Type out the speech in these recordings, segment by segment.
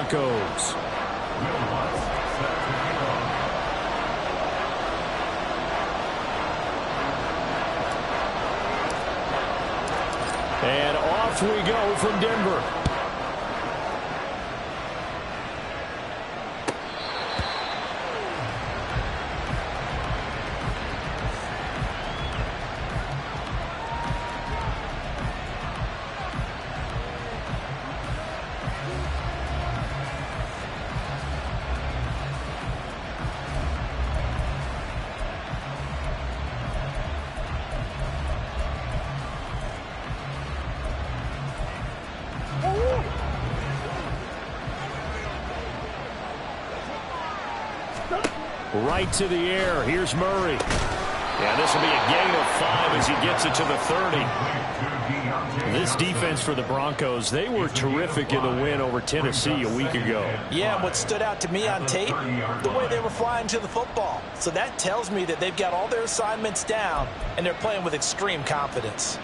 Broncos. And off we go from Denver. Right to the air. Here's Murray. Yeah, this will be a gain of 5 as he gets it to the 30. This defense for the Broncos, they were terrific in the win over Tennessee a week ago. Yeah, what stood out to me on tape, the way they were flying to the football. So that tells me that they've got all their assignments down, and they're playing with extreme confidence.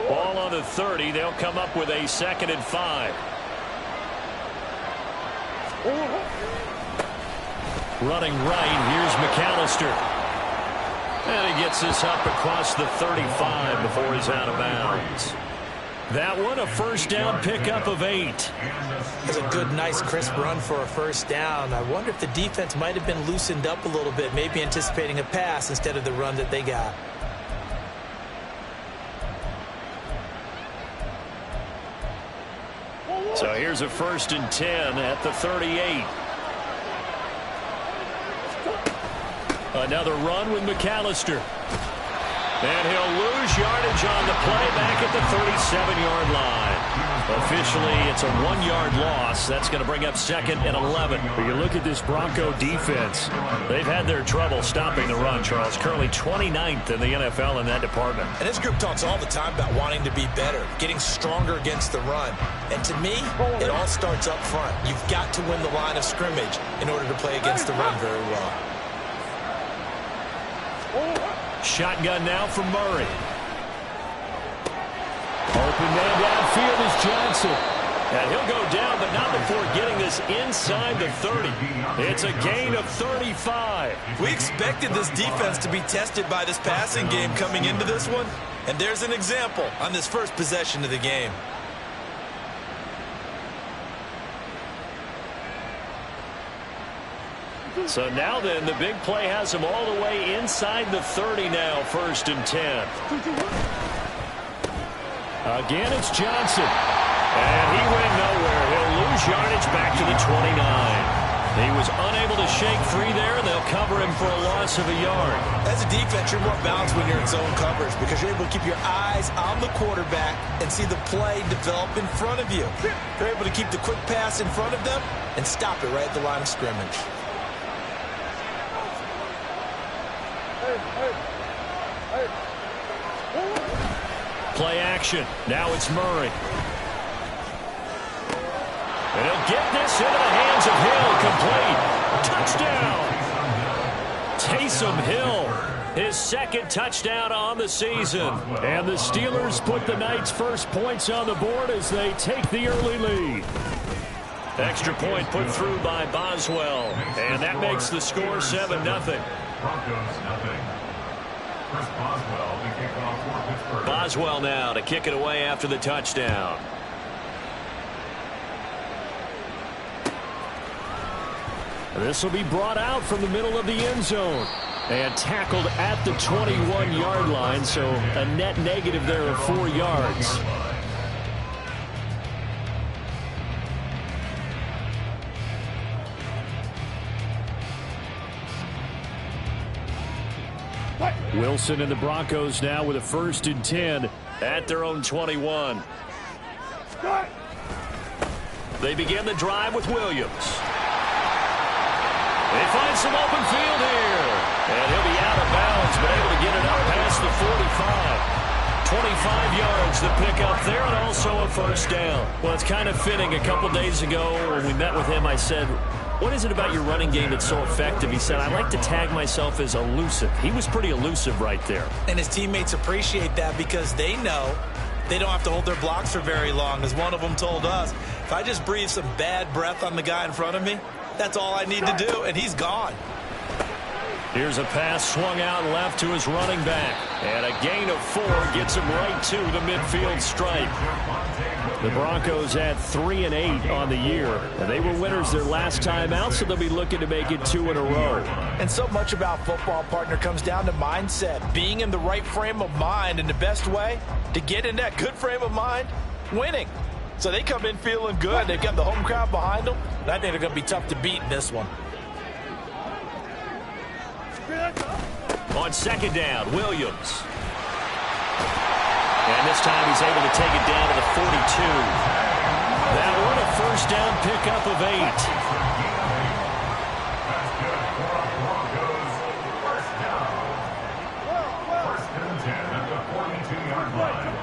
Ball on the 30. They'll come up with a 2nd and 5. Running right, here's McAllister. And he gets this up across the 35 before he's out of bounds. That one, a first down pickup of 8. It's a good, nice, crisp run for a first down. I wonder if the defense might have been loosened up a little bit, maybe anticipating a pass instead of the run that they got. So here's a 1st and 10 at the 38. Another run with McAllister. And he'll lose yardage on the play back at the 37-yard line. Officially, it's a 1-yard loss. That's going to bring up 2nd and 11. But you look at this Bronco defense. They've had their trouble stopping the run, Charles. Currently 29th in the NFL in that department. And this group talks all the time about wanting to be better, getting stronger against the run. And to me, it all starts up front. You've got to win the line of scrimmage in order to play against the run very well. Shotgun now from Murray. Open man downfield is Johnson. And he'll go down, but not before getting this inside the 30. It's a gain of 35. We expected this defense to be tested by this passing game coming into this one. And there's an example on this first possession of the game. So now then, the big play has him all the way inside the 30 now, 1st and 10. Again, it's Johnson. And he went nowhere. He'll lose yardage back to the 29. He was unable to shake free there, and they'll cover him for a loss of a yard. As a defense, you're more balanced when you're in zone coverage because you're able to keep your eyes on the quarterback and see the play develop in front of you. You're able to keep the quick pass in front of them and stop it right at the line of scrimmage. Play action. Now it's Murray. And he'll get this into the hands of Hill. Complete. Touchdown. Taysom Hill. His 2nd touchdown on the season. And the Steelers put the Knights' first points on the board as they take the early lead. Extra point put through by Boswell. And that makes the score 7-0. Broncos, nothing. Chris Boswell to kick off for Pittsburgh. Boswell now to kick it away after the touchdown. This will be brought out from the middle of the end zone and tackled at the 21-yard line, so a net negative there of 4 yards. Wilson and the Broncos now with a 1st and 10 at their own 21. They begin the drive with Williams. They find some open field here. And he'll be out of bounds, but able to get it up past the 45. 25 yards the pickup there, and also a 1st down. Well, it's kind of fitting. A couple days ago when we met with him, I said, what is it about your running game that's so effective? He said, I like to tag myself as elusive. He was pretty elusive right there. And his teammates appreciate that because they know They don't have to hold their blocks for very long. As one of them told us, if I just breathe some bad breath on the guy in front of me, that's all I need to do, and he's gone. Here's a pass swung out left to his running back. And a gain of 4 gets him right to the midfield stripe. The Broncos had 3 and 8 on the year. And they were winners their last time out, so they'll be looking to make it 2 in a row. And so much about football, partner, comes down to mindset. Being in the right frame of mind, and the best way to get in that good frame of mind, winning. So they come in feeling good. They've got the home crowd behind them. And I think they're going to be tough to beat in this one. On second down, Williams. And this time he's able to take it down to the 42. That one a first down pickup of 8. First and 10 at the 42-yard line.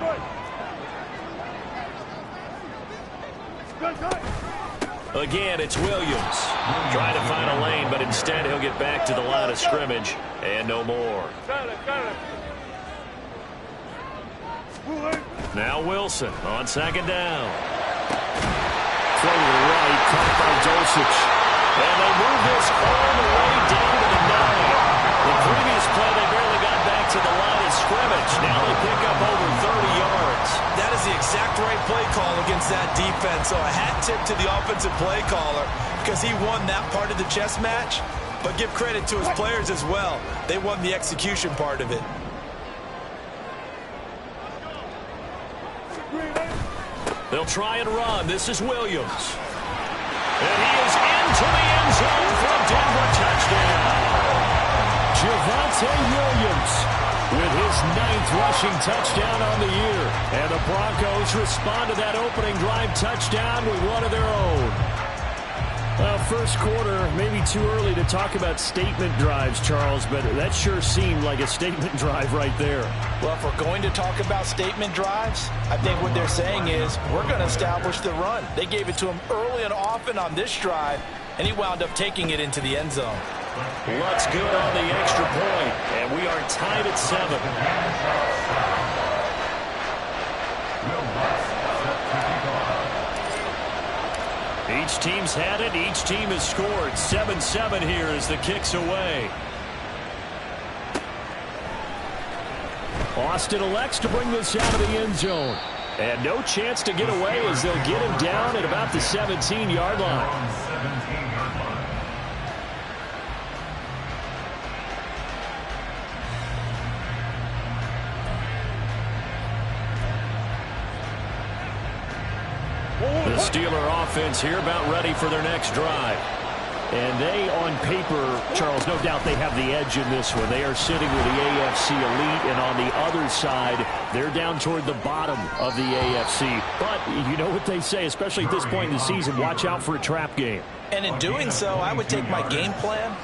Again, it's Williams. Trying to find a lane, but instead he'll get back to the line of scrimmage and no more. Now Wilson on second down. Throw to the right, caught by Dulcich. And they move this all the way down to the 9. The previous play, they barely got back to the line of scrimmage. Now they pick up over 30 yards. That is the exact right play call against that defense. So a hat tip to the offensive play caller because he won that part of the chess match. But give credit to his players as well. They won the execution part of it. They'll try and run. This is Williams. And he is into the end zone for a Denver touchdown. Javonte Williams with his 9th rushing touchdown on the year. And the Broncos respond to that opening drive touchdown with one of their own. Well, first quarter, maybe too early to talk about statement drives, Charles, but that sure seemed like a statement drive right there. Well, if we're going to talk about statement drives, I think what they're saying is we're going to establish the run. They gave it to him early and often on this drive, and he wound up taking it into the end zone. Looks good on the extra point, and we are tied at 7. Each team's had it. Each team has scored. 7-7 here as the kick's away. Austin elects to bring this out of the end zone. And no chance to get away as they'll get him down at about the 17-yard line. The Steeler offense here about ready for their next drive. And they, on paper, Charles, no doubt they have the edge in this one. They are sitting with the AFC elite, and on the other side, they're down toward the bottom of the AFC. But you know what they say, especially at this point in the season, watch out for a trap game. And in doing so, I would take my game plan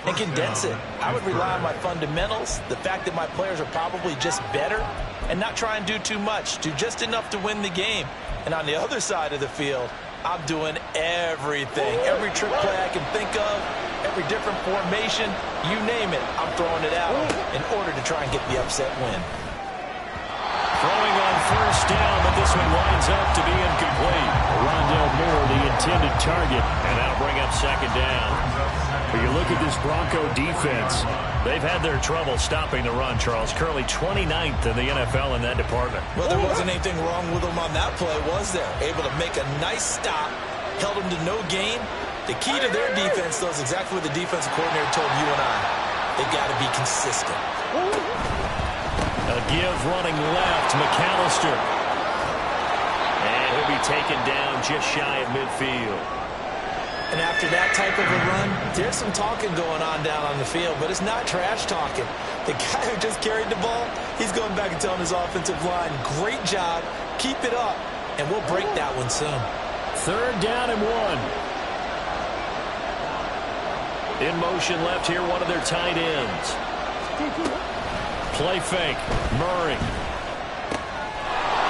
and condense it. I would rely on my fundamentals, the fact that my players are probably just better, and not try and do too much, do just enough to win the game. And on the other side of the field, I'm doing everything. Every trick play I can think of, every different formation, you name it, I'm throwing it out in order to try and get the upset win. Throwing on first down, but this one winds up to be incomplete. Rondale Moore, the intended target, and that'll bring up second down. When you look at this Bronco defense, they've had their trouble stopping the run, Charles. Currently 29th in the NFL in that department. Well, there wasn't anything wrong with them on that play, was there? Able to make a nice stop, held them to no gain. The key to their defense, though, is exactly what the defensive coordinator told you and I. They got to be consistent. A give running left, McAllister. And he'll be taken down just shy of midfield. And after that type of a run, there's some talking going on down on the field, but it's not trash talking. The guy who just carried the ball, he's going back and telling his offensive line, great job, keep it up, and we'll break that one soon. Third down and 1. In motion left here, one of their tight ends. Play fake, Murray.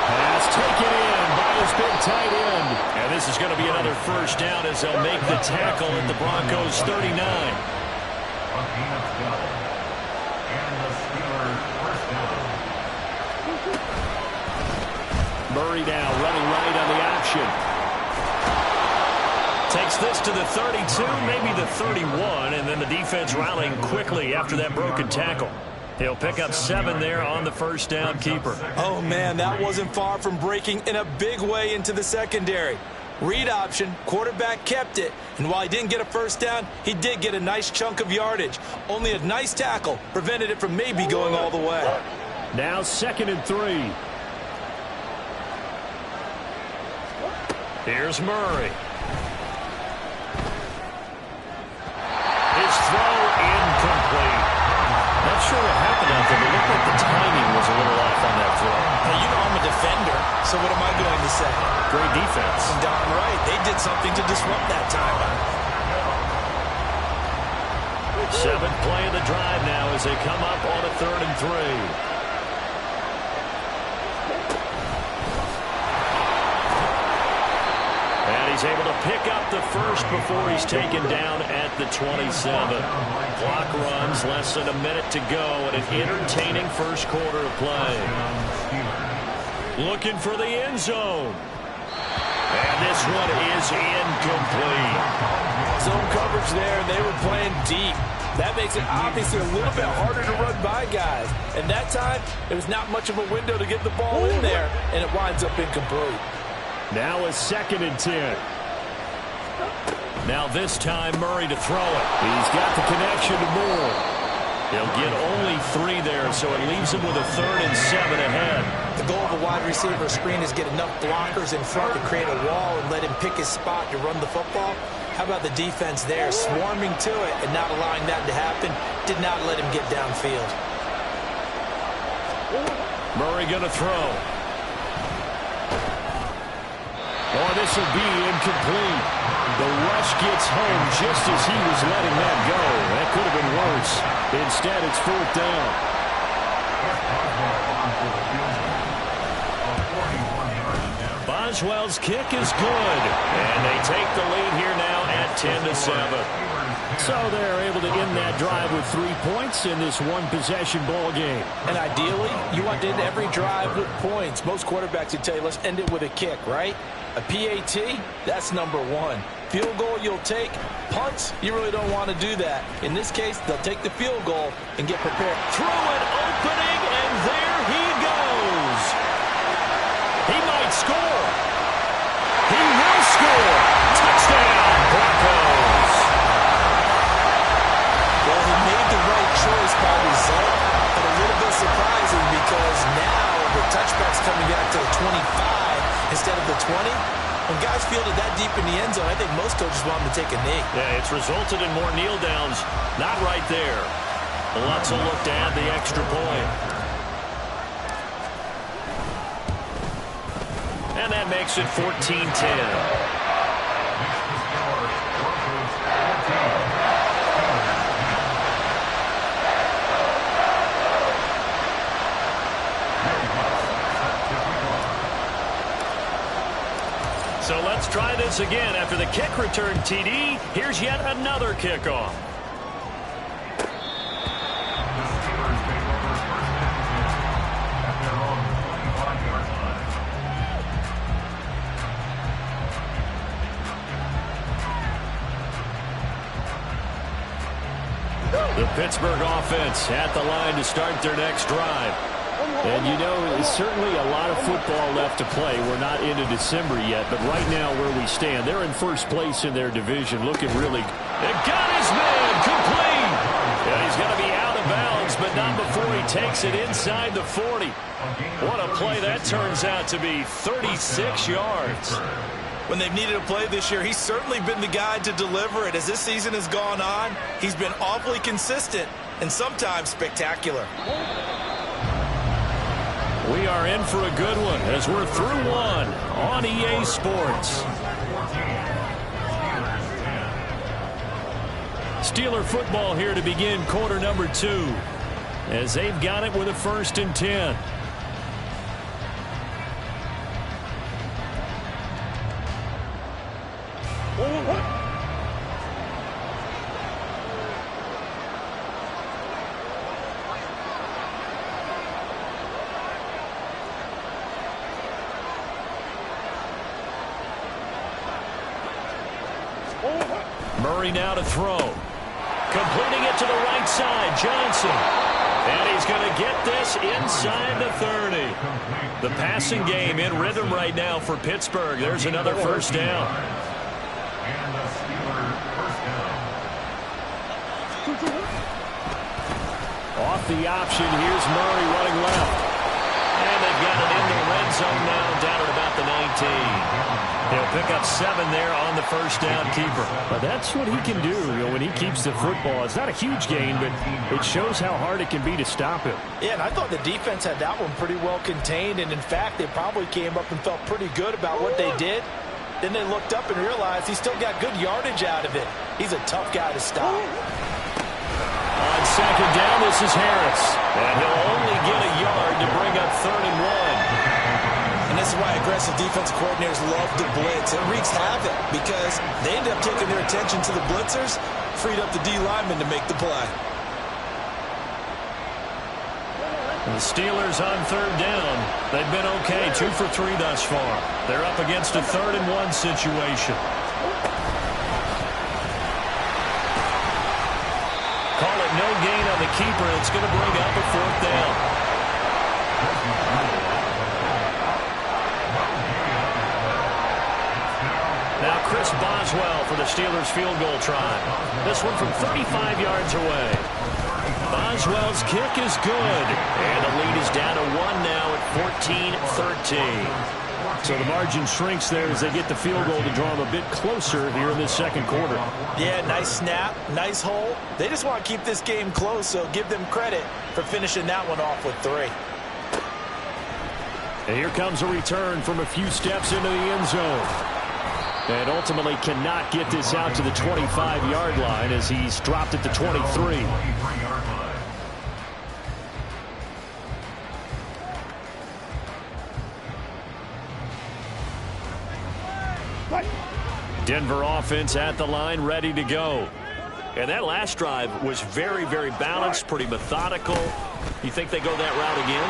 Pass taken in by his big tight end. And this is going to be another first down as they'll make the tackle at the Broncos 39. Murray now running right on the option. Takes this to the 32, maybe the 31, and then the defense rallying quickly after that broken tackle. He'll pick up 7 there on the first down keeper. Oh, man, that wasn't far from breaking in a big way into the secondary. Read option, quarterback kept it, and while he didn't get a first down, he did get a nice chunk of yardage. Only a nice tackle prevented it from maybe going all the way. Now 2nd and 3. Here's Murray. His throw incomplete. Not sure what happened out there, but it looked like the timing was a little off on that throw. Now, you know I'm a defender, so what am I going to say? Great defense. Darn right. They did something to disrupt that timing. 7th play of the drive now as they come up on a 3rd and 3. He's able to pick up the first before he's taken down at the 27. Clock runs, less than a minute to go, and an entertaining first quarter of play. Looking for the end zone. And this one is incomplete. Zone coverage there, and they were playing deep. That makes it obviously a little bit harder to run by guys. And that time, there was not much of a window to get the ball in there, and it winds up incomplete. Now a 2nd and 10. Now this time Murray to throw it. He's got the connection to Moore. He'll get only 3 there, so it leaves him with a 3rd and 7 ahead. The goal of a wide receiver screen is get enough blockers in front to create a wall and let him pick his spot to run the football. How about the defense there, swarming to it and not allowing that to happen? Did not let him get downfield. Murray going to throw. Oh, this will be incomplete. The rush gets home just as he was letting that go. That could have been worse. Instead, it's 4th down. Boswell's kick is good. And they take the lead here now at 10-7. So they're able to end that drive with 3 points in this one-possession ball game. And ideally, you want to end every drive with points. Most quarterbacks would tell you, let's end it with a kick, right? A PAT, that's number 1. Field goal you'll take. Punts, you really don't want to do that. In this case, they'll take the field goal and get prepared. Through an opening, and there he goes. He might score. He will score. Touchdown, Broncos. Well, he made the right choice by result, but a little bit surprising because now the touchback's coming back to the 25 instead of the 20. When guys fielded that deep in the end zone, I think most coaches want them to take a knee. Yeah, it's resulted in more kneel downs. Not right there. Lots of look to add the extra point. And that makes it 14-10. So let's try this again. After the kick return TD, here's yet another kickoff. The Pittsburgh offense at the line to start their next drive. And, you know, there's certainly a lot of football left to play. We're not into December yet, but right now where we stand, they're in first place in their division, looking really good. It got his man complete. Yeah, he's going to be out of bounds, but not before he takes it inside the 40. What a play that turns out to be, 36 yards. When they've needed a play this year, he's certainly been the guy to deliver it. As this season has gone on, he's been awfully consistent and sometimes spectacular. We are in for a good one as we're through one on EA Sports. Steeler football here to begin quarter number 2 as they've got it with a 1st and 10. Murray now to throw. Completing it to the right side. Johnson. And he's going to get this inside the 30. The passing game in rhythm right now for Pittsburgh. There's another first down. And the Steelers first down. Off the option, here's Murray running left. And they've got it in the red zone now, down at about the 19. He'll pick up 7 there on the first down keeper. But that's what he can do, when he keeps the football. It's not a huge gain, but it shows how hard it can be to stop him. Yeah, and I thought the defense had that one pretty well contained, and in fact, they probably came up and felt pretty good about what they did. Then they looked up and realized he still got good yardage out of it. He's a tough guy to stop. On second down, this is Harris. And he'll only get a yard to bring up 3rd and 1. And this is why aggressive defensive coordinators love to blitz. It wreaks havoc because they end up taking their attention to the blitzers, freed up the D lineman to make the play. The Steelers on 3rd down. They've been okay, 2 for 3 thus far. They're up against a 3rd and 1 situation. Call it no gain on the keeper. It's going to bring up a 4th down. Now Chris Boswell for the Steelers field goal try. This one from 35 yards away. Boswell's kick is good. And the lead is down to 1 now at 14-13. So the margin shrinks there as they get the field goal to draw them a bit closer here in this second quarter. Yeah, nice snap, nice hole. They just want to keep this game close, so give them credit for finishing that one off with 3. And here comes a return from a few steps into the end zone. And ultimately cannot get this out to the 25-yard line as he's dropped at the 23. Denver offense at the line, ready to go. And that last drive was very, very balanced, pretty methodical. You think they go that route again?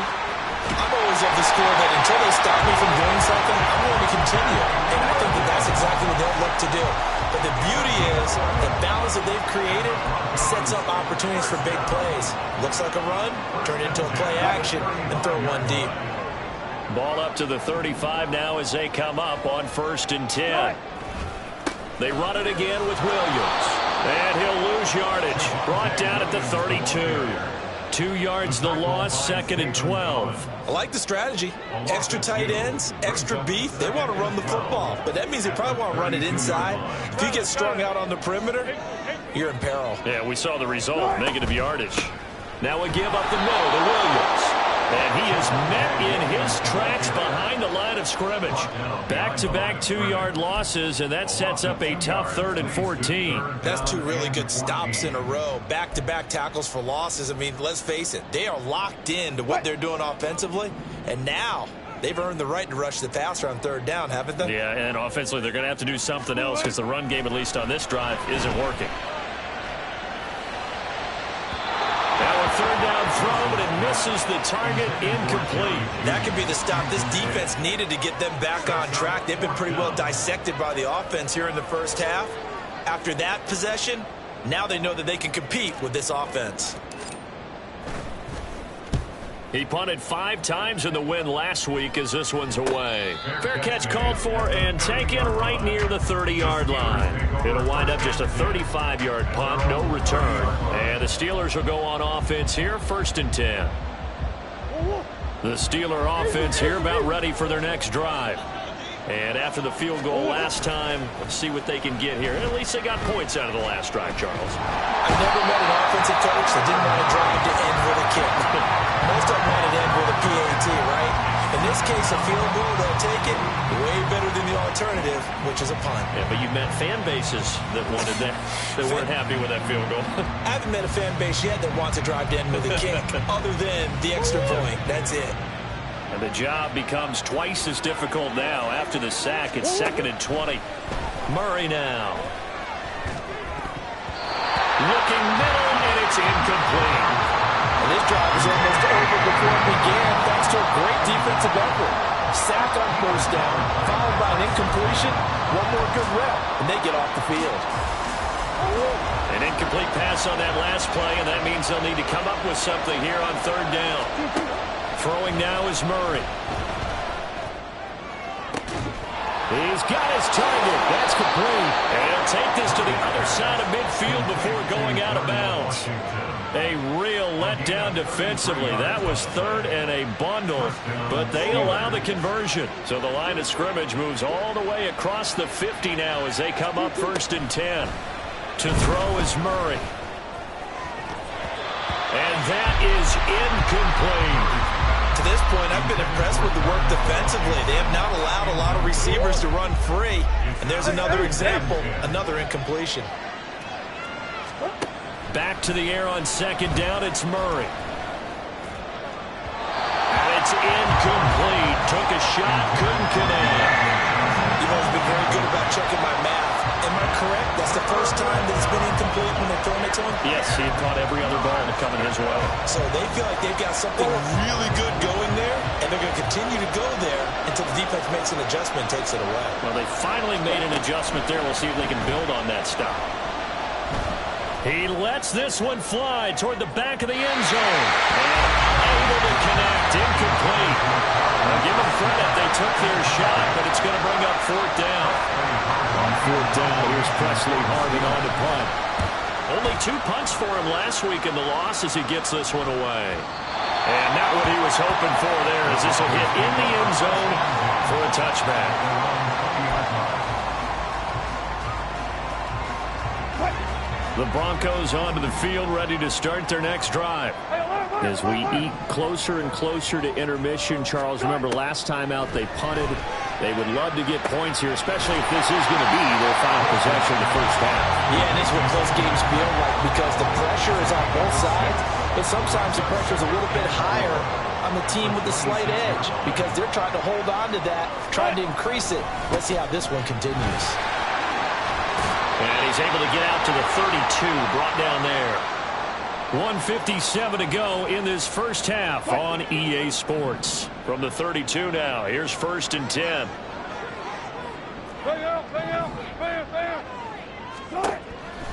I'm always of the score that until they stop me from doing something, I'm going to continue. And I think that that's exactly what they'll look to do. But the beauty is the balance that they've created sets up opportunities for big plays. Looks like a run, turn it into a play action, and throw one deep. Ball up to the 35 now as they come up on 1st and 10. They run it again with Williams. And he'll lose yardage. Brought down at the 32. 2 yards the loss, 2nd and 12. I like the strategy. Extra tight ends, extra beef. They want to run the football, but that means they probably want to run it inside. If you get strung out on the perimeter, you're in peril. Yeah, we saw the result, negative yardage. Now we give up the middle to Williams. And he is met in his tracks behind the line of scrimmage. Back-to-back 2-yard losses, and that sets up a tough 3rd and 14. That's 2 really good stops in a row. Back-to-back tackles for losses. I mean, let's face it, they are locked in to what they're doing offensively. And now they've earned the right to rush the passer on 3rd down, haven't they? Yeah, and offensively they're going to have to do something else because the run game, at least on this drive, isn't working. Now a 3rd down throw, but it misses the target, incomplete. That could be the stop this defense needed to get them back on track. They've been pretty well dissected by the offense here in the first half. After that possession, now they know that they can compete with this offense. He punted 5 times in the win last week as this one's away. Fair catch called for and taken right near the 30-yard line. It'll wind up just a 35-yard punt, no return. And the Steelers will go on offense here, 1st and 10. The Steeler offense here about ready for their next drive. And after the field goal last time, let's see what they can get here. At least they got points out of the last drive, Charles. I've never met an offensive coach that didn't want to drive to end with a kick. Most of them want to end with a PAT, right? In this case, a field goal, they'll take it way better than the alternative, which is a punt. Yeah, but you met fan bases that wanted that, that weren't happy with that field goal. I haven't met a fan base yet that wants to drive to end with a kick, other than the extra point. That's it. And the job becomes twice as difficult now after the sack. It's 2nd and 20. Murray now. Looking middle, and it's incomplete. And this drive was almost over before it began, thanks to a great defensive effort. Sack on 1st down, followed by an incompletion. One more good rep, and and they get off the field. An incomplete pass on that last play, and that means they'll need to come up with something here on third down. Throwing now is Murray. He's got his target. That's complete. And he'll take this to the other side of midfield before going out of bounds. A real letdown defensively. That was third and a bundle, but they allow the conversion. So the line of scrimmage moves all the way across the 50 now as they come up 1st and 10. To throw is Murray. And that is incomplete. To this point, I've been impressed with the work defensively. They have not allowed a lot of receivers to run free. And there's another example, another incompletion. Back to the air on 2nd down, it's Murray. And it's incomplete. Took a shot, couldn't connect. You've always been very good about checking my math. Am I correct? That's the first time that it's been incomplete when they're throwing it to him? Yes, he had caught every other ball coming his way. So they feel like they've got something really good going there, and they're going to continue to go there until the defense makes an adjustment and takes it away. Well, they finally made an adjustment there. We'll see if they can build on that stop. He lets this one fly toward the back of the end zone. And able to connect. Incomplete. Now give them credit. They took their shot, but it's going to bring up 4th down. On 4th down, here's Presley Harvin on to punt. Only 2 punts for him last week in the loss as he gets this one away. And not what he was hoping for there as this will hit in the end zone for a touchback. The Broncos onto the field, ready to start their next drive. As we eat closer and closer to intermission, Charles, remember last time out they punted. They would love to get points here, especially if this is going to be their final possession of the first half. Yeah, and this is what close games feel like because the pressure is on both sides, but sometimes the pressure is a little bit higher on the team with the slight edge because they're trying to hold on to that, trying to increase it. Let's see how this one continues. And he's able to get out to the 32, brought down there. 1:57 to go in this first half on EA Sports. From the 32 now, here's 1st and 10.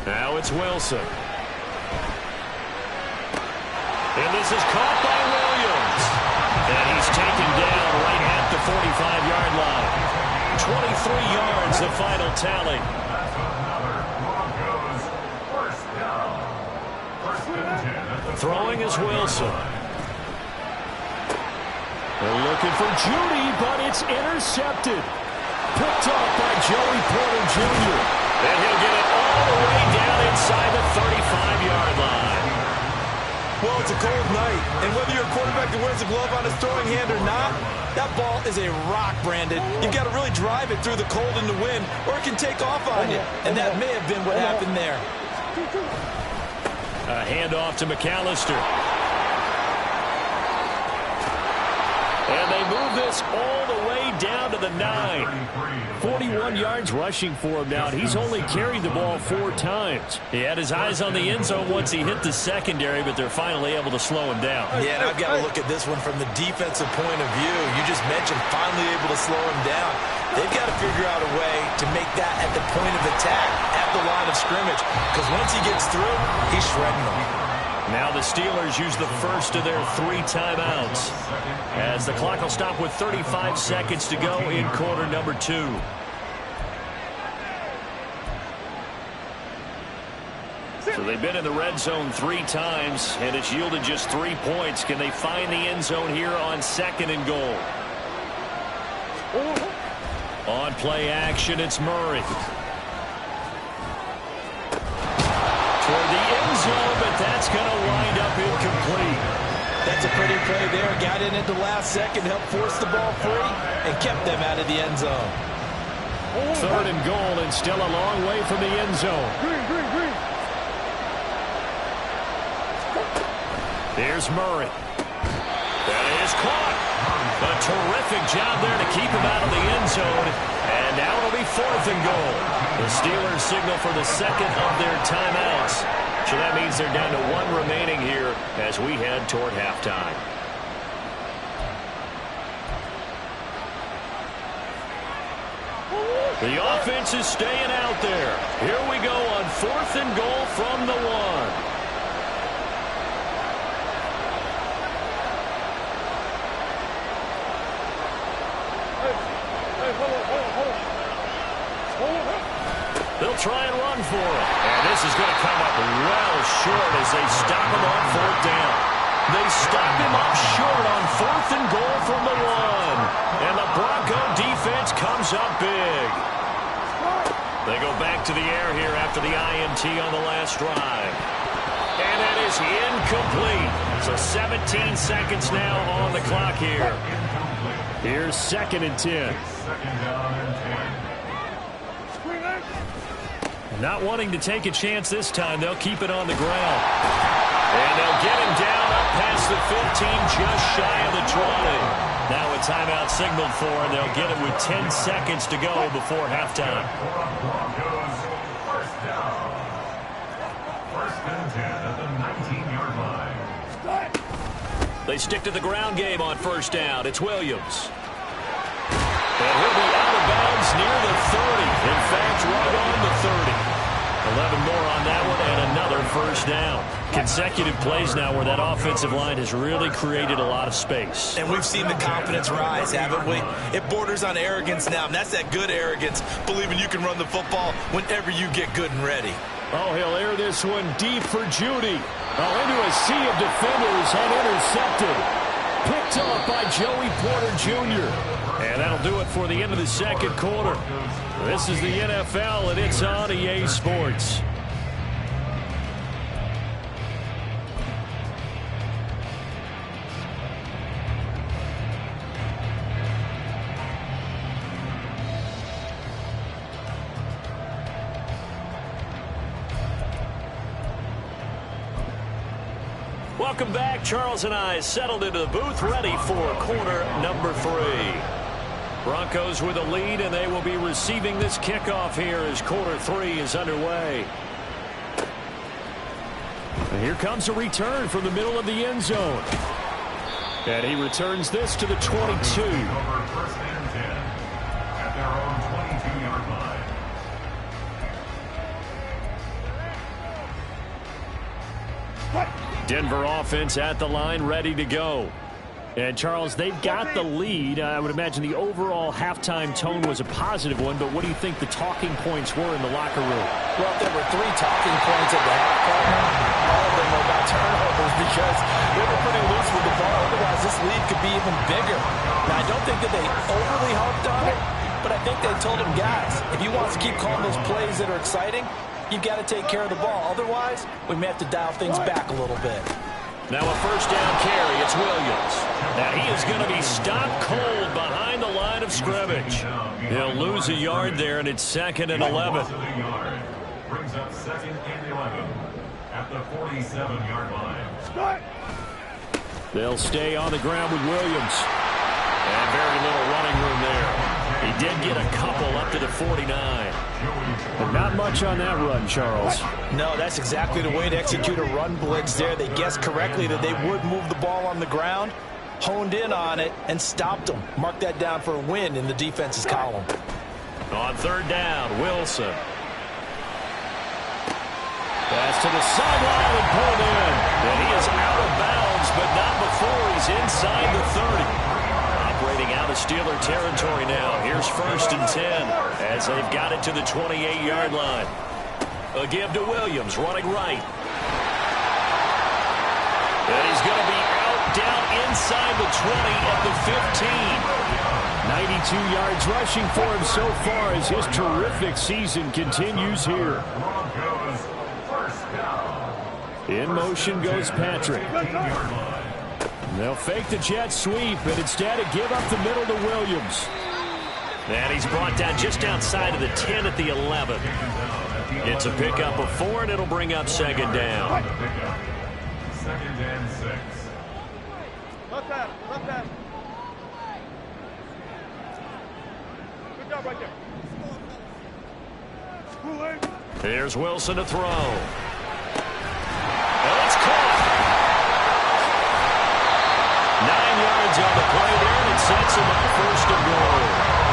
Now it's Wilson. And this is caught by Williams. And he's taken down right at the 45-yard line. 23 yards, the final tally. Throwing is Wilson. They're looking for Judy, but it's intercepted. Picked off by Joey Porter Jr. And he'll get it all the way down inside the 35-yard line. Well, it's a cold night, and whether you're a quarterback that wears a glove on his throwing hand or not, that ball is a rock, Brandon. You've got to really drive it through the cold and the wind, or it can take off on you. And that may have been what happened there. A handoff to McAllister. And they move this all the way down to the 9. 41 yards rushing for him now, and he's only carried the ball 4 times. He had his eyes on the end zone once he hit the secondary, but they're finally able to slow him down. Yeah, and I've got to look at this one from the defensive point of view. You just mentioned finally able to slow him down. They've got to figure out a way to make that at the point of attack, at the line of scrimmage, because once he gets through, he's shredding them. Now the Steelers use the first of their 3 timeouts as the clock will stop with 35 seconds to go in quarter number 2. So they've been in the red zone 3 times, and it's yielded just 3 points. Can they find the end zone here on 2nd and goal? On play action, it's Murray. Toward the end zone, but that's going to wind up incomplete. That's a pretty play there. Got in at the last second, helped force the ball free, and kept them out of the end zone. 3rd and goal, and still a long way from the end zone. Here's Murray. That is caught. A terrific job there to keep him out of the end zone. And now it'll be 4th and goal. The Steelers signal for the 2nd of their timeouts. So that means they're down to 1 remaining here as we head toward halftime. The offense is staying out there. Here we go on 4th and goal from the 1. They'll try and run for it. And this is going to come up well short as they stop him on 4th down. They stop him up short on 4th and goal from the 1. And the Bronco defense comes up big. They go back to the air here after the INT on the last drive. And that is incomplete. So 17 seconds now on the clock here. Here's 2nd and 10. Not wanting to take a chance this time, they'll keep it on the ground. And they'll get him down up past the 15, just shy of the 20. Now a timeout signaled for, and they'll get it with 10 seconds to go before halftime. Broncos, first down. 1st and 10 at the 19-yard line. They stick to the ground game on 1st down. It's Williams. And he'll be out of bounds near the 30. In fact, right on the 30. 11 more on that one and another 1st down. Consecutive plays now where that offensive line has really created a lot of space. And we've seen the confidence rise, haven't we? It borders on arrogance now, and that's that good arrogance, believing you can run the football whenever you get good and ready. Oh, he'll air this one deep for Judy. Oh, into a sea of defenders and intercepted. Picked off by Joey Porter Jr. And that'll do it for the end of the 2nd quarter. This is the NFL, and it's on EA Sports. Welcome back. Charles and I settled into the booth, ready for quarter number 3. Broncos with a lead, and they will be receiving this kickoff here as quarter 3 is underway. And here comes a return from the middle of the end zone. And he returns this to the 22. Over 1st and 10 at their own 22-yard line. Denver offense at the line, ready to go. And, Charles, they've got the lead. I would imagine the overall halftime tone was a positive one, but what do you think the talking points were in the locker room? Well, if there were 3 talking points at the half, all of them were about turnovers because they were pretty loose with the ball. Otherwise, this lead could be even bigger. Now, I don't think that they overly harped on it, but I think they told them, guys, if you want us to keep calling those plays that are exciting, you've got to take care of the ball. Otherwise, we may have to dial things back a little bit. Now a 1st down carry. It's Williams. Now he is going to be stopped cold behind the line of scrimmage. He'll lose a yard there, and it's 2nd and 11. Brings up 2nd and 11 at the 47-yard line. They'll stay on the ground with Williams. And very little running room there. He did get a couple up to the 49. But not much on that run, Charles. No, that's exactly the way to execute a run blitz there. They guessed correctly that they would move the ball on the ground, honed in on it, and stopped them. Mark that down for a win in the defense's column. On 3rd down, Wilson. Pass to the sideline and pulled in. And he is out of bounds, but not before he's inside the 30. Operating out of Steeler territory now. Here's 1st and 10 as they've got it to the 28-yard line. A give to Williams, running right. And he's going to be out down inside the 20 at the 15. 92 yards rushing for him so far as his terrific season continues here. In motion goes Patrick. They'll fake the jet sweep, and instead a give up the middle to Williams. And he's brought down just outside of the 10 at the 11. It's a pickup of 4, and it'll bring up 2nd down. 2nd and 6. Left that. Good job right there. Here's Wilson to throw. And it's caught. 9 yards on the play there, and it sets him up 1st and goal.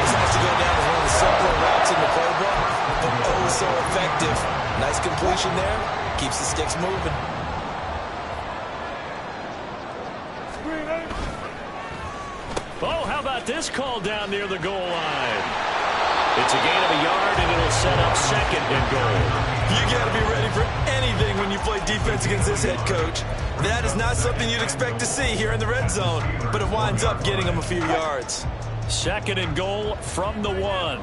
This has to go down as one of the simpler routes in the playbook, but oh so effective. Nice completion there. Keeps the sticks moving. Oh, how about this call down near the goal line? It's a gain of a yard, and it'll set up second and goal. You got to be ready for anything when you play defense against this head coach. That is not something you'd expect to see here in the red zone, but it winds up getting him a few yards. Second and goal from the 1.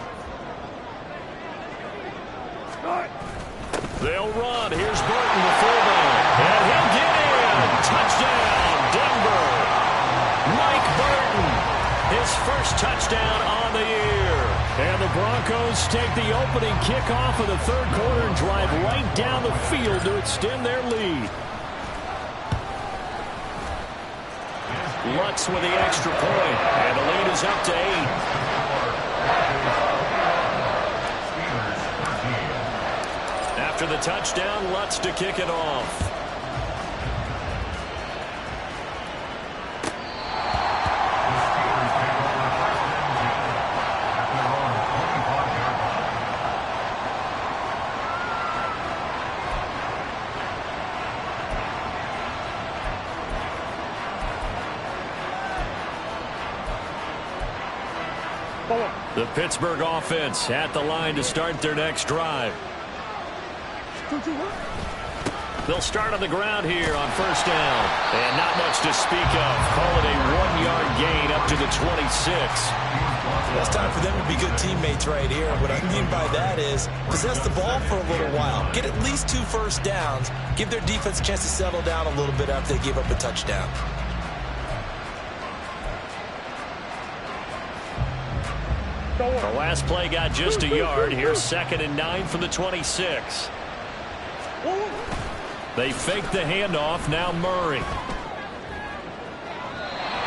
They'll run. Here's Burton, the fullback. And he'll get in. Touchdown, Denver. Mike Burton, his first touchdown on the year. And the Broncos take the opening kickoff of the third quarter and drive right down the field to extend their lead. Lutz with the extra point, and the lead is up to 8. After the touchdown, Lutz to kick it off. The Pittsburgh offense at the line to start their next drive. They'll start on the ground here on first down. And not much to speak of. Call it a 1-yard gain up to the 26. It's time for them to be good teammates right here. What I mean by that is possess the ball for a little while. Get at least 2 first downs. Give their defense a chance to settle down a little bit after they give up a touchdown. The last play got just a yard. Here's 2nd and 9 from the 26. They fake the handoff. Now Murray.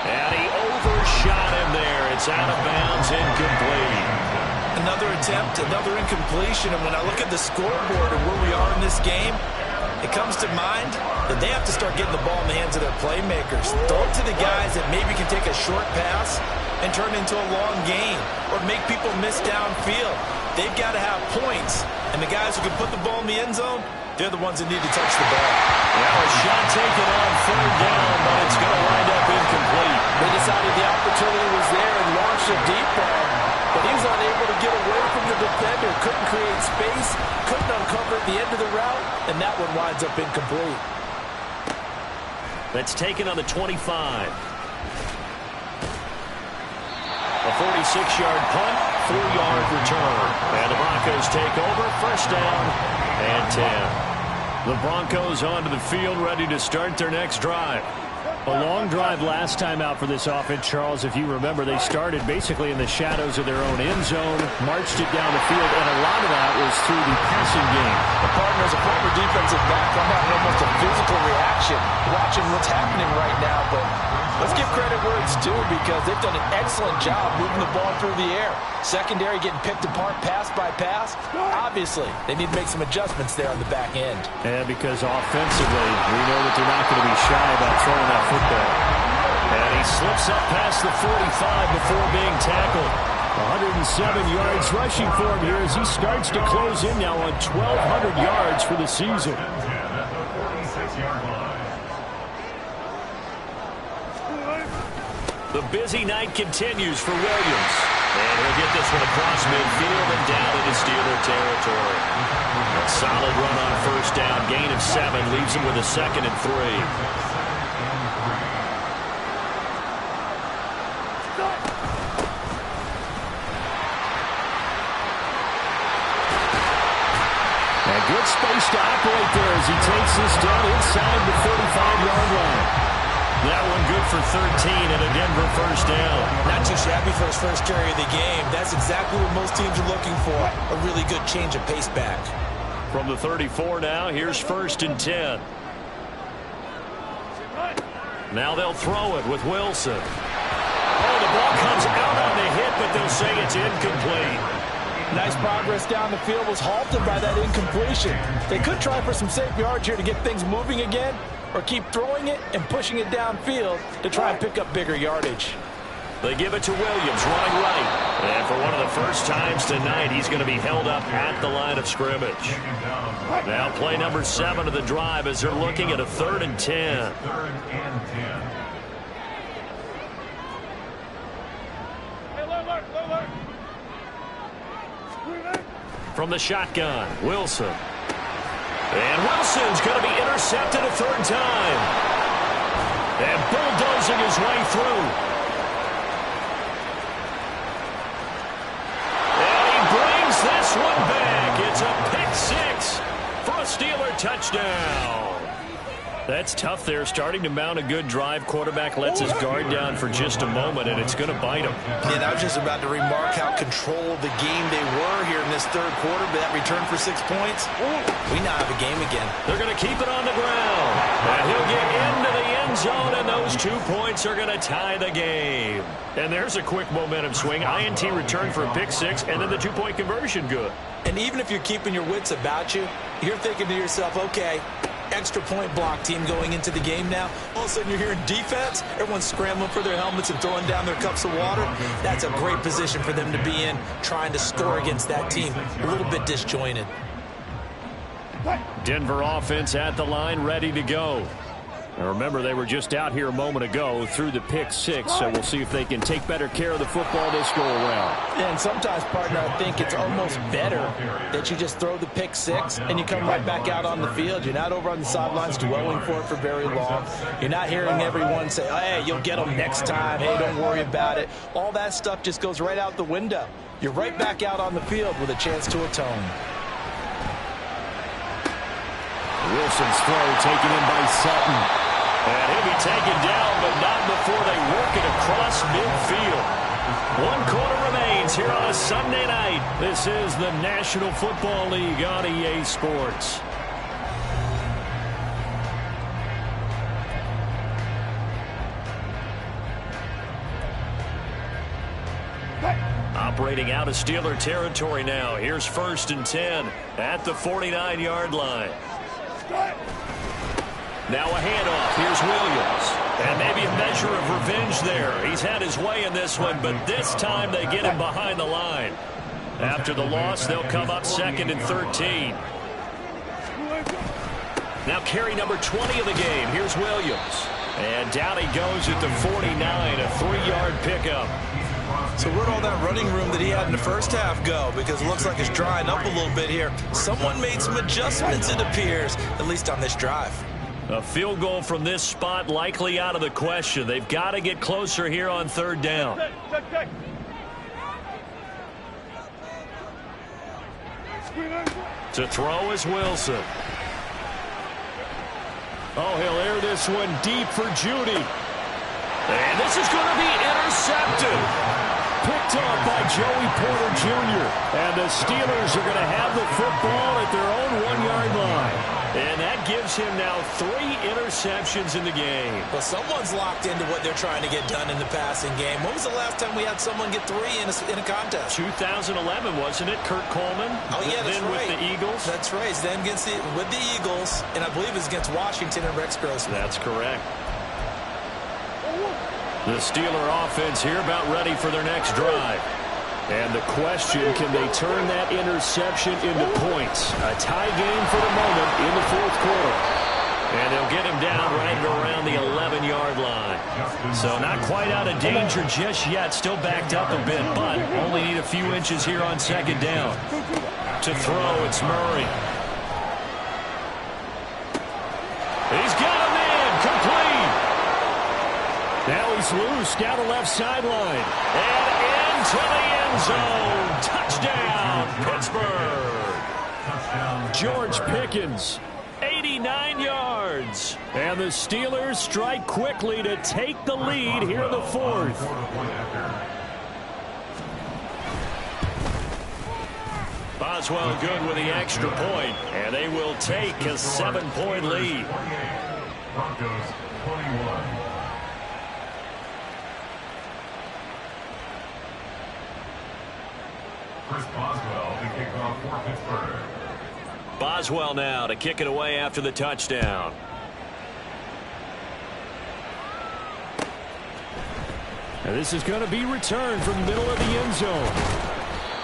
And he overshot him there. It's out of bounds, incomplete. Another attempt, another incompletion. And when I look at the scoreboard and where we are in this game, it comes to mind that they have to start getting the ball in the hands of their playmakers. Throw it to the guys that maybe can take a short pass and turn into a long gain or make people miss downfield. They've got to have points. And the guys who can put the ball in the end zone, they're the ones that need to touch the ball. Now a shot taken on 3rd down, but it's going to wind up incomplete. They decided the opportunity was there and launched a deep ball, but he was unable to get away from the defender, couldn't create space, couldn't uncover at the end of the route, and that one winds up incomplete. That's taken on the 25. A 46-yard punt, 4-yard return. And the Broncos take over, first down and 10. The Broncos onto the field, ready to start their next drive. A long drive last time out for this offense, Charles. If you remember, they started basically in the shadows of their own end zone, marched it down the field, and a lot of that was through the passing game. The partner is a former defensive back. I'm having almost a physical reaction watching what's happening right now, but let's give credit where it's due because they've done an excellent job moving the ball through the air. Secondary getting picked apart pass by pass. Obviously, they need to make some adjustments there on the back end. And because offensively, we know that they're not going to be shy about throwing that football. And he slips up past the 45 before being tackled. 107 yards rushing for him here as he starts to close in now on 1,200 yards for the season. The busy night continues for Williams. And he'll get this one across midfield and down into Steeler territory. A solid run on first down. Gain of 7 leaves him with a 2nd and 3. And good space to operate there as he takes this down inside the 35-yard line. That one good for 13 and a Denver first down. Not too shabby for his first carry of the game. That's exactly what most teams are looking for. A really good change of pace back. From the 34 now, here's 1st and 10. Now they'll throw it with Wilson. Oh, the ball comes out on the hit, but they'll say it's incomplete. Nice progress down the field was halted by that incompletion. They could try for some safe yards here to get things moving again, or keep throwing it and pushing it downfield to try and pick up bigger yardage. They give it to Williams, running right. And for one of the first times tonight, he's going to be held up at the line of scrimmage. Now play number 7 of the drive as they're looking at a 3rd and 10. From the shotgun, Wilson. And Wilson's going to be intercepted a 3rd time. And bulldozing his way through. And he brings this one back. It's a pick 6 for a Steeler touchdown. That's tough there, starting to mount a good drive. Quarterback lets his guard down for just a moment, and it's going to bite him. And I was just about to remark how controlled the game they were here in this 3rd quarter, but that return for 6 points, we now have a game again. They're going to keep it on the ground. And he'll get into the end zone, and those 2 points are going to tie the game. And there's a quick momentum swing. INT return for a pick 6, and then the 2-point conversion good. And even if you're keeping your wits about you, you're thinking to yourself, okay, extra point block team going into the game now. All of a sudden you're hearing defense. Everyone's scrambling for their helmets and throwing down their cups of water. That's a great position for them to be in, trying to score against that team. A little bit disjointed. Denver offense at the line, ready to go. Now remember, they were just out here a moment ago through the pick 6, so we'll see if they can take better care of the football this go around. And sometimes, partner, I think it's almost better that you just throw the pick 6 and you come right back out on the field. You're not over on the sidelines dwelling for it for very long. You're not hearing everyone say, oh, hey, you'll get them next time. Hey, don't worry about it. All that stuff just goes right out the window. You're right back out on the field with a chance to atone. Wilson's throw taken in by Sutton. And he'll be taken down, but not before they work it across midfield. 1 quarter remains here on a Sunday night. This is the National Football League on EA Sports. Operating out of Steeler territory now. Here's 1st and 10 at the 49-yard line. Now a handoff. Here's Williams. And maybe a measure of revenge there. He's had his way in this one, but this time they get him behind the line. After the loss, they'll come up 2nd and 13. Now carry number 20 of the game. Here's Williams. And down he goes at the 49, a 3-yard pickup. So where'd all that running room that he had in the first half go? Because it looks like it's drying up a little bit here. Someone made some adjustments, it appears, at least on this drive. A field goal from this spot likely out of the question. They've got to get closer here on 3rd down. To throw is Wilson. Oh, he'll air this one deep for Judy. And this is going to be intercepted. Picked up by Joey Porter Jr. And the Steelers are going to have the football at their own 1-yard line. And that gives him now 3 interceptions in the game. Well, someone's locked into what they're trying to get done in the passing game. When was the last time we had someone get 3 in a contest? 2011, wasn't it? Kurt Coleman. Oh, yeah, that's then right. With the Eagles. That's right. Then with the Eagles, and I believe it's against Washington and Rex Grossman. That's correct. The Steeler offense here about ready for their next drive. And the question, can they turn that interception into points? A tie game for the moment in the 4th quarter. And they'll get him down right around the 11-yard line. So not quite out of danger just yet. Still backed up a bit, but only need a few inches here on 2nd down. To throw, it's Murray. He's got him in. Complete. Now he's loose down the left sideline. And into the end zone. Touchdown, Pittsburgh. George Pickens, 89 yards. And the Steelers strike quickly to take the lead here in the 4th. Boswell good with the extra point, and they will take a 7-point lead. Broncos 21. Chris Boswell to kick off for Pittsburgh. Boswell now to kick it away after the touchdown. And this is going to be returned from the middle of the end zone.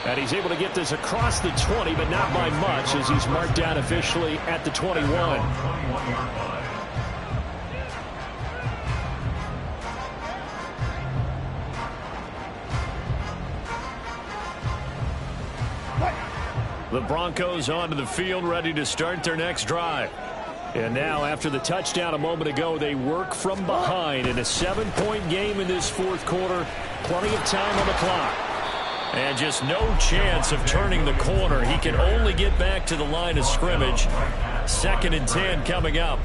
And he's able to get this across the 20, but not by much, as he's marked down officially at the 21. The Broncos onto the field, ready to start their next drive. And now, after the touchdown a moment ago, they work from behind in a 7-point game in this fourth quarter. Plenty of time on the clock. And just no chance of turning the corner. He can only get back to the line of scrimmage. 2nd and 10 coming up.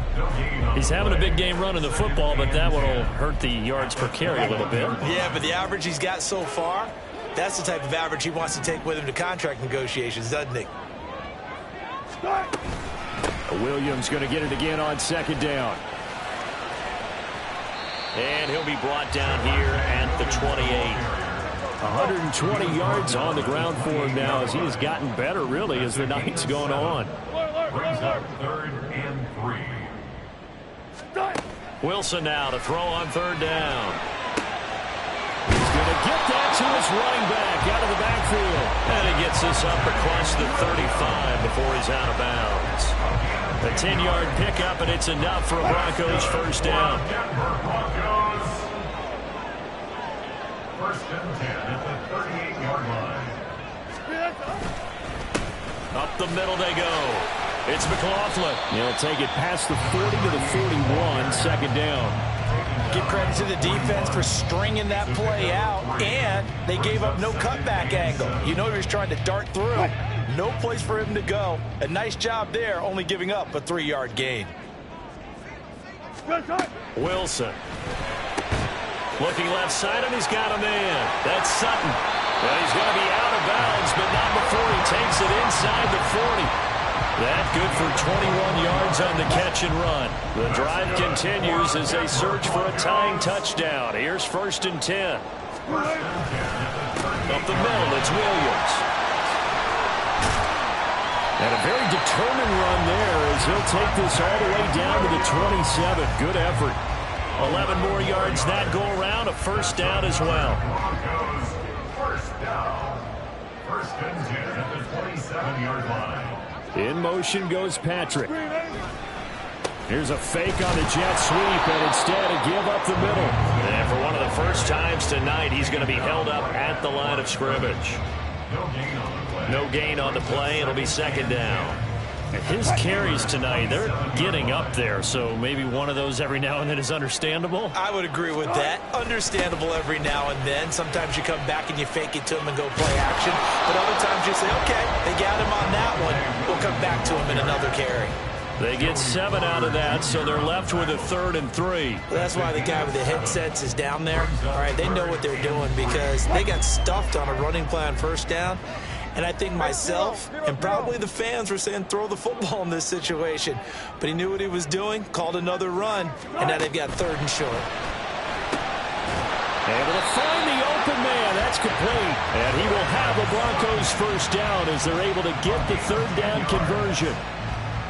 He's having a big game running the football, but that one will hurt the yards per carry a little bit. Yeah, but the average he's got so far, that's the type of average he wants to take with him to contract negotiations, doesn't he? Williams going to get it again on 2nd down. And he'll be brought down here at the 28. 120 yards on the ground for him now, as he has gotten better, really, as the night's going on. Brings up 3rd and 3. Wilson now to throw on 3rd down. He's going to get that to his running back out of the backfield. And he gets this up across the 35 before he's out of bounds. A 10-yard pickup, and it's enough for a Broncos first down. Broncos. 1st and 10 at the 38-yard line. Up the middle they go. It's McLaughlin. He'll take it past the 40 to the 41, 2nd down. Give credit to the defense for stringing that play out, and they gave up no cutback angle. You know he was trying to dart through. No place for him to go. A nice job there, only giving up a 3-yard gain. Wilson. Looking left side, and he's got a man. That's Sutton. Well, he's going to be out of bounds, but not before he takes it inside the 40. That good for 21 yards on the catch and run. The drive continues as they search for a tying touchdown. Here's 1st and 10. Up the middle, it's Williams. And a very determined run there as he'll take this all the way down to the 27. Good effort. 11 more yards that go around. A first down as well. Broncos, first down. 1st and 10 at the 27-yard line. In motion goes Patrick. Here's a fake on the jet sweep, and instead a give up the middle. And for one of the first times tonight, he's going to be held up at the line of scrimmage. No gain on the play. It'll be 2nd down. And his carries tonight, they're getting up there, so maybe one of those every now and then is understandable. I would agree with that. Understandable every now and then. Sometimes you come back and you fake it to him and go play action. But other times you say, okay, they got him on that one. We'll come back to him in another carry. They get 7 out of that, so they're left with a 3rd and 3. Well, that's why the guy with the headsets is down there. All right, they know what they're doing because they got stuffed on a running play on 1st down. And I think myself and probably the fans were saying throw the football in this situation. But he knew what he was doing, called another run, and now they've got 3rd and short. Able to find the open man. That's complete. And he will have the Broncos first down as they're able to get the 3rd down conversion.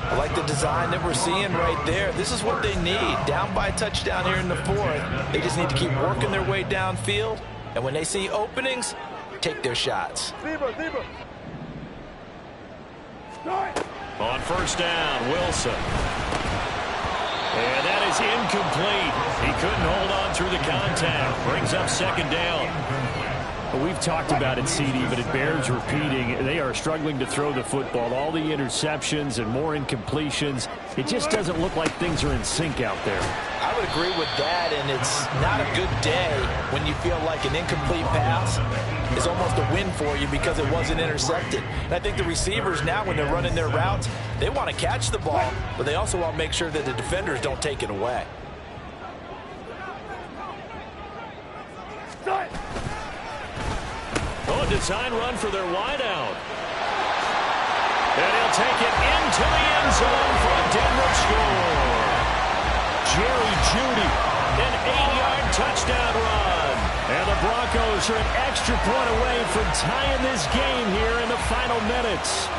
I like the design that we're seeing right there. This is what they need. Down by a touchdown here in the 4th. They just need to keep working their way downfield. And when they see openings, take their shots. On 1st down, Wilson. And that is incomplete. He couldn't hold on through the contact. Brings up 2nd down. Well, we've talked about it, CD, but it bears repeating. They are struggling to throw the football. All the interceptions and more incompletions. It just doesn't look like things are in sync out there. I would agree with that, and it's not a good day when you feel like an incomplete pass is almost a win for you because it wasn't intercepted. And I think the receivers now, when they're running their routes, they want to catch the ball, but they also want to make sure that the defenders don't take it away. Oh, design run for their wideout. And he'll take it into the end zone for a Denver score. Jerry Jeudy, an 8-yard touchdown run. And the Broncos are an extra point away from tying this game here in the final minutes.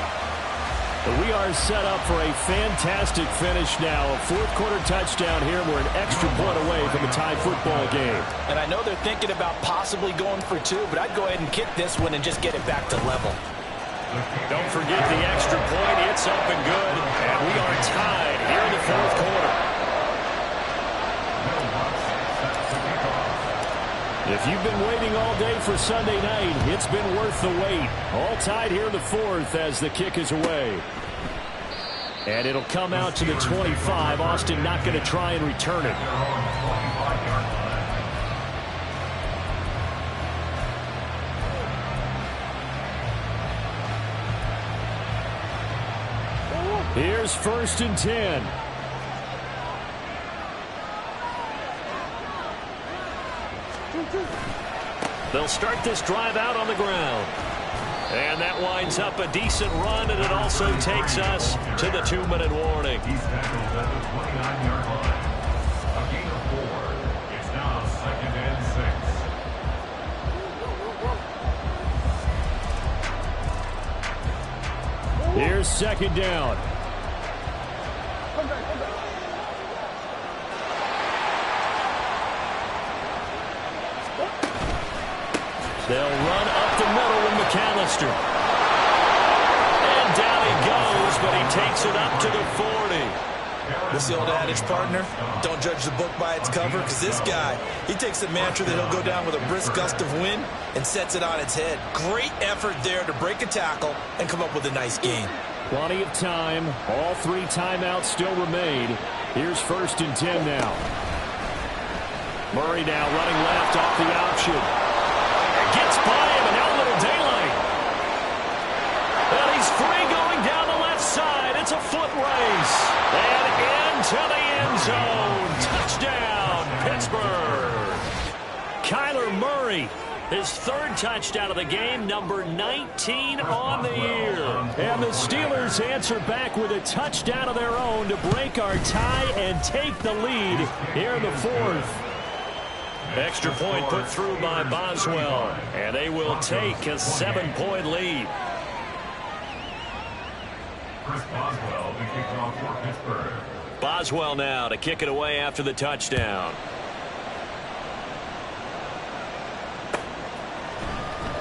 We are set up for a fantastic finish now. A fourth-quarter touchdown here. We're an extra point away from a tie football game. And I know they're thinking about possibly going for two, but I'd go ahead and kick this one and just get it back to level. Don't forget the extra point. It's up and good. And we are tied here in the fourth quarter. If you've been waiting all day for Sunday night, it's been worth the wait. All tied here in the fourth as the kick is away. And it'll come out to the 25. Austin not going to try and return it. Here's 1st and 10. They'll start this drive out on the ground. And that winds up a decent run, and it also takes us to the 2-minute warning. He's tackled at the 29-yard line. A gain of 4. It's now 2nd and 6. Here's 2nd down. They'll run up the middle with McAllister. And down he goes, but he takes it up to the 40. This is the old adage, partner. Don't judge the book by its cover, because this guy, he takes the mantra that he'll go down with a brisk gust of wind and sets it on its head. Great effort there to break a tackle and come up with a nice gain. Plenty of time. All 3 timeouts still remain. Here's 1st and 10 now. Murray now running left off the option. Gets by him, and now a little daylight. And he's free going down the left side. It's a foot race. And into the end zone. Touchdown, Pittsburgh. Kyler Murray, his 3rd touchdown of the game, number 19 on the year. And the Steelers answer back with a touchdown of their own to break our tie and take the lead here in the 4th. Extra point put through by Boswell, and they will take a 7-point lead. Chris Boswell, the kickoff for Pittsburgh. Boswell now to kick it away after the touchdown.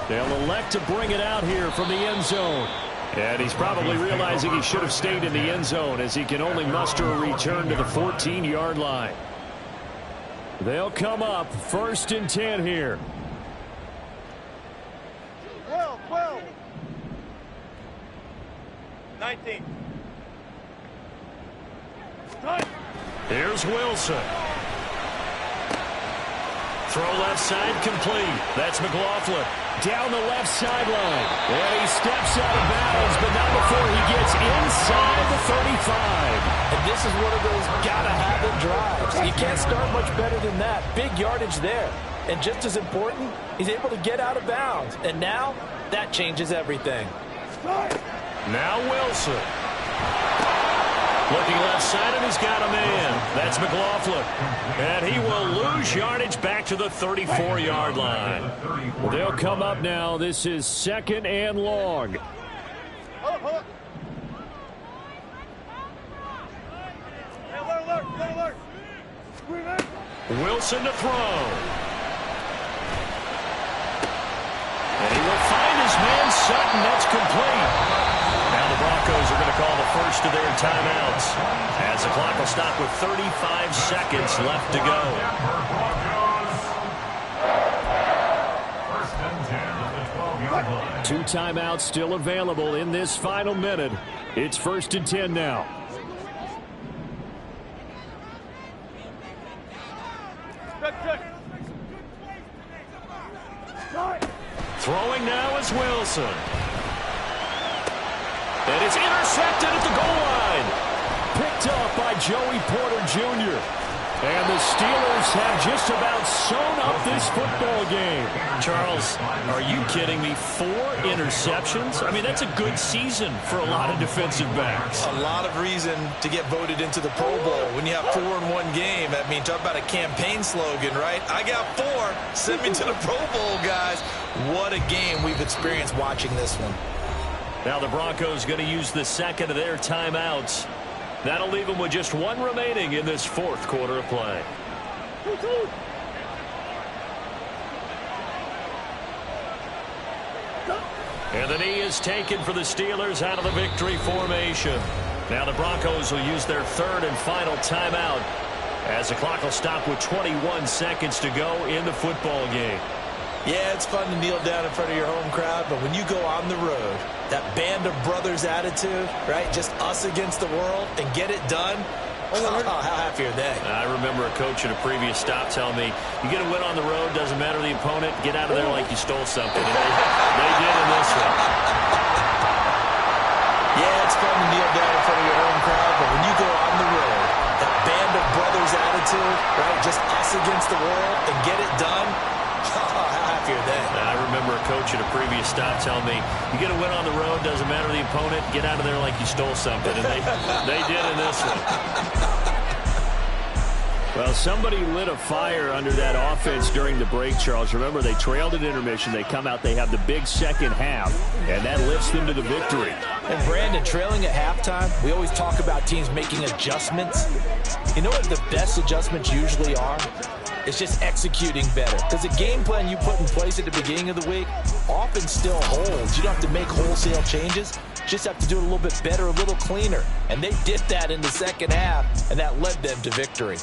They'll elect to bring it out here from the end zone. And he's probably realizing he should have stayed in the end zone as he can only muster a return to the 14-yard line. They'll come up 1st and 10 here. 12. 19. Here's Wilson. Throw left side complete. That's McLaughlin. Down the left sideline. And he steps out of bounds, but not before he gets inside the 35. And this is one of those gotta-have-it drives. You can't start much better than that. Big yardage there. And just as important, he's able to get out of bounds. And now, that changes everything. Now Wilson. Looking left side, and he's got a man. That's McLaughlin. And he will lose yardage back to the 34-yard line. They'll come up now. This is 2nd and long. Wilson to throw. And he will find his man Sutton. That's complete. Now the Broncos are going to call the first of their timeouts as the clock will stop with 35 seconds left to go. First and 10 at the 12-yard line. 2 timeouts still available in this final minute. It's 1st and 10 now. Throwing now is Wilson. And it's intercepted at the goal line. Picked up by Joey Porter Jr. And the Steelers have just about sewn up this football game. Charles, are you kidding me? 4 interceptions? I mean, that's a good season for a lot of defensive backs. A lot of reason to get voted into the Pro Bowl. When you have 4 in one game, I mean, talk about a campaign slogan, right? I got 4. Send me to the Pro Bowl, guys. What a game we've experienced watching this one. Now the Broncos going to use the second of their timeouts. That'll leave them with just one remaining in this fourth quarter of play. And the knee is taken for the Steelers out of the victory formation. Now the Broncos will use their third and final timeout as the clock will stop with 21 seconds to go in the football game. Yeah, it's fun to kneel down in front of your home crowd, but when you go on the road, that band of brothers attitude, right, just us against the world and get it done, oh, how happy are they? I remember a coach at a previous stop telling me, you get a win on the road, doesn't matter the opponent, get out of there like you stole something. And they did in this one. Yeah, it's fun to kneel down in front of your home crowd, but when you go on the road, that band of brothers attitude, right, just us against the world and get it done, how happy are they? I remember a coach at a previous stop telling me, you get a win on the road, doesn't matter the opponent, get out of there like you stole something. And they did in this one. Well, somebody lit a fire under that offense during the break, Charles. Remember, they trailed at intermission. They come out, they have the big second half, and that lifts them to the victory. And Brandon, trailing at halftime, we always talk about teams making adjustments. You know what the best adjustments usually are? It's just executing better. Because the game plan you put in place at the beginning of the week often still holds. You don't have to make wholesale changes. Just have to do it a little bit better, a little cleaner. And they did that in the second half, and that led them to victory.